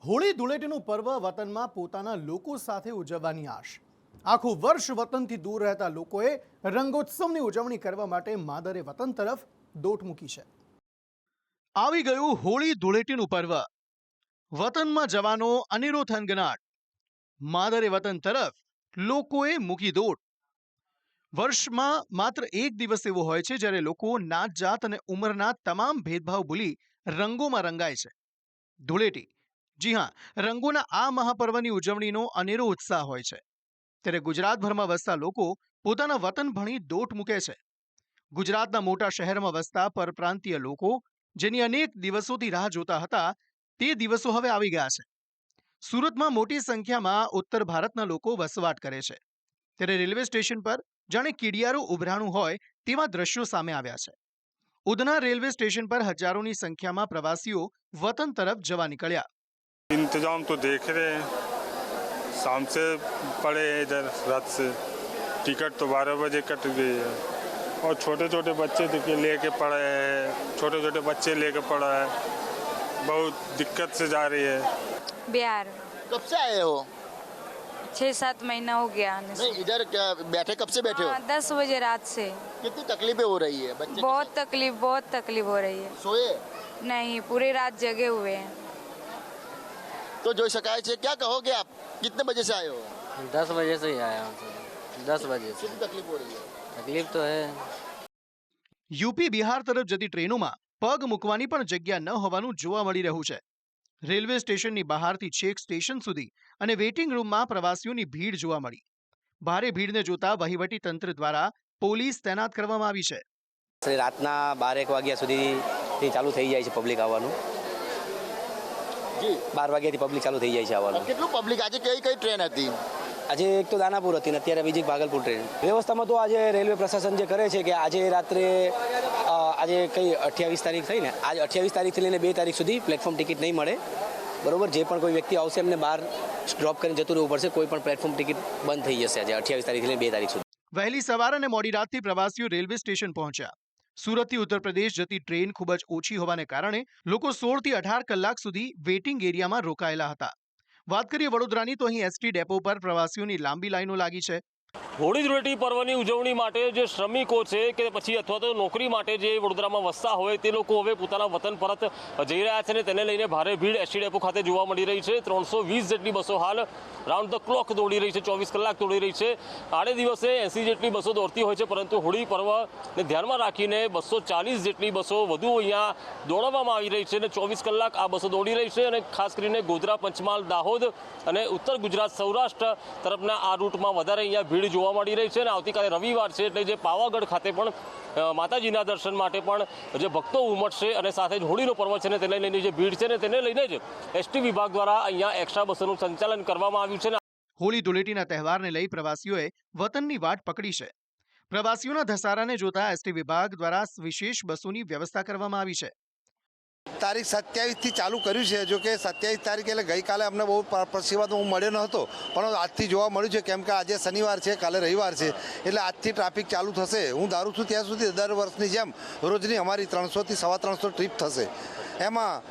હોળી ધૂળેટીનું પર્વ વતનમાં પોતાના લોકો સાથે ઉજવવાની આશ। આખું વર્ષ વતનથી દૂર રહેતા લોકોએ રંગોત્સવની ઉજવણી કરવા માટે માદરે વતન તરફ દોટ મૂકી છે। આવી ગયું હોળી ધૂળેટીનું પર્વ, વતનમાં જવાનો અનેરો થનગનાટ, માદરે વતન તરફ લોકોએ મૂકી દોટ। વર્ષમાં માત્ર એક દિવસ એવો હોય છે જ્યારે લોકો નાત જાત અને ઉંમરના તમામ ભેદભાવ ભૂલી રંગોમાં રંગાય છે। ધૂળેટી, જી હા, રંગોના આ મહાપર્વની ઉજવણીનો અનેરો ઉત્સાહ હોય છે, ત્યારે ગુજરાતભરમાં વસતા લોકો પોતાના વતન ભણી દોટ મૂકે છે। ગુજરાતના મોટા શહેરમાં વસતા પરપ્રાંતીય લોકો જેની અનેક દિવસોથી રાહ જોતા હતા, તે દિવસો હવે આવી ગયા છે। સુરતમાં મોટી સંખ્યામાં ઉત્તર ભારતના લોકો વસવાટ કરે છે, ત્યારે રેલવે સ્ટેશન પર જાણે કીડિયારું ઉભરાણું હોય તેવા દ્રશ્યો સામે આવ્યા છે। ઉધના રેલવે સ્ટેશન पर हजारों संख्या में प्रवासियों वतन तरफ जवा निकलिया। इंतजाम तो देख रहे हैं, शाम से पड़े हैं इधर, रात से टिकट तो 12 बजे कट गई है और छोटे छोटे बच्चे लेके पड़े हैं, छोटे छोटे बच्चे लेके पड़ा है, बहुत दिक्कत से जा रही है। बिहार। कब से आए हो? 6-7 महीना हो गया आने से। नहीं, इधर क्या बैठे, कब से बैठे हो? 10 बजे रात से। कितनी तकलीफें हो रही है बच्चे? बहुत तकलीफ हो रही है। सोए नहीं, पूरी रात जगे हुए हैं। तो जो शिकायत है, क्या कहोगे आप? कितने बजे से आए हो? 10 बजे से ही आया हूँ सर, 10 बजे से। कितनी तकलीफ हो रही है? तकलीफ तो है। यूपी बिहार तरफ जती ट्रेनों में पग मूकवानी पण जग्या न होवानुं जोवा मळी रह्युं छे। रेलवे स्टेशननी बहारथी छेक स्टेशन सुधी अने वेटिंग रूममां प्रवासीओनी भीड़ जोवा मळी। भारे भीड़ने जोता वहीवटी तंत्र द्वारा पोलीस तैनात करवामां आवी छे। रातना 12-1 वाग्या सुधी चालू थई जाय छे पब्लिक आववानुं। जी, 12 वाग्याथी पब्लिक चालू थई जाय छे आववानुं। कितलू पब्लिक? आज कई कई ट्रेन हती? આજે એક તો દાનાપુર હતી ને અત્યારે બીજી ભાગલપુર ટ્રેન। વ્યવસ્થામાં તો આજે રેલવે પ્રશાસન જે કરે છે કે આજે રાત્રે આજે કઈ 28 તારીખ થઈ ને, આજ 28 તારીખથી લઈને 2 તારીખ સુધી પ્લેટફોર્મ ટિકિટ નહીં મળે, બરોબર। જે પણ કોઈ વ્યક્તિ આવશે એમને બહાર ડ્રોપ કરીને જતું રહેવું પડશે, કોઈ પણ પ્લેટફોર્મ ટિકિટ બંધ થઈ જશે આજે 28 તારીખથી લઈને 2 તારીખ સુધી। વહેલી સવાર અને મોડી રાતથી પ્રવાસીઓ રેલવે સ્ટેશન પહોંચ્યા। સુરતથી ઉત્તર પ્રદેશ જતી ટ્રેન ખૂબ જ ઓછી હોવાને કારણે લોકો 16 થી 18 કલાક સુધી વેઇટિંગ એરિયામાં રોકાયેલા હતા। વાત કરીએ વડોદરાની તો અહીં એસટી ડેપો પર પ્રવાસીઓની લાંબી લાઈનો લાગી છે। હોળી ધૂળેટી પર્વની ઉજવણી માટે જે શ્રમિકો છે કે પછી અથવા તો નોકરી માટે જે વડોદરામાં વસતા હોય તે લોકો હવે પોતાના વતન પરત જઈ રહ્યા છે અને તેને લઈને ભારે ભીડ એસટી ડેપો ખાતે જોવા મળી રહી છે। 320 જેટલી બસો હાલ રાઉન્ડ ધ ક્લોક દોડી રહી છે, 24 કલાક દોડી રહી છે। આડે દિવસે 80 જેટલી બસો દોડતી હોય છે, પરંતુ હોળી પર્વને ધ્યાનમાં રાખીને 240 જેટલી બસો વધુ અહીંયા દોડાવવામાં આવી રહી છે અને 24 કલાક આ બસો દોડી રહી છે। અને ખાસ કરીને ગોધરા, પંચમહાલ, દાહોદ અને ઉત્તર ગુજરાત, સૌરાષ્ટ્ર તરફના આ રૂટમાં વધારે અહીંયા ભીડ જોવા મળી રહી છે। અને આવતીકાલે રવિવાર છે એટલે જે પાવાગઢ ખાતે પણ માતાજીના દર્શન માટે પણ જે ભક્તો ઉમટશે અને સાથે જ હોળીનો પર્વ છે ને તેને લઈને જે ભીડ છે ને તેને લઈને જ એસટી વિભાગ દ્વારા અહીંયા એક્સ્ટ્રા બસોનું સંચાલન કરવામાં આવ્યું છે। હોળી ધૂળેટીના તહેવારને લઈ પ્રવાસીઓએ વતનની વાટ પકડી છે। પ્રવાસીઓના ધસારાને જોતા એસટી વિભાગ દ્વારા વિશેષ બસોની વ્યવસ્થા કરવામાં આવી છે। તારીખ 27થી ચાલુ કર્યું છે, જો કે 27 તારીખ એટલે ગઈકાલે અમને બહુ પ્રતિસાદ હું મળ્યો ન હતો, પણ આજથી જોવા મળ્યું છે, કેમ કે આજે શનિવાર છે, કાલે રવિવાર છે, એટલે આજથી ટ્રાફિક ચાલુ થશે। હું ધારું છું ત્યાં સુધી દર વર્ષની જેમ રોજની અમારી 300 થી 350 ટ્રીપ થશે। એમાં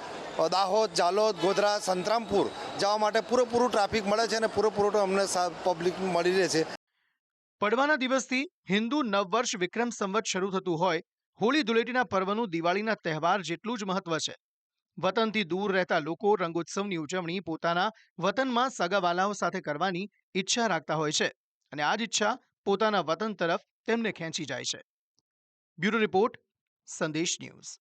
દાહોદ, જાલોદ, ગોધરા, સંતરામપુર જવા માટે પૂરેપૂરું ટ્રાફિક મળે છે અને પૂરેપૂરું અમને પબ્લિક મળી રહે છે। પડવાના દિવસથી હિન્દુ નવવર્ષ વિક્રમ સંવત શરૂ થતું હોય, હોળી ધૂળેટીના પર્વનું દિવાળીના તહેવાર જેટલું જ મહત્વ છે। વતનથી દૂર રહેતા લોકો રંગોત્સવની ઉજવણી પોતાના વતનમાં સગાવાલાઓ સાથે કરવાની ઈચ્છા રાખતા હોય છે અને આ જ ઈચ્છા પોતાના વતન તરફ તેમને ખેંચી જાય છે। બ્યુરો રિપોર્ટ, સંદેશ ન્યૂઝ।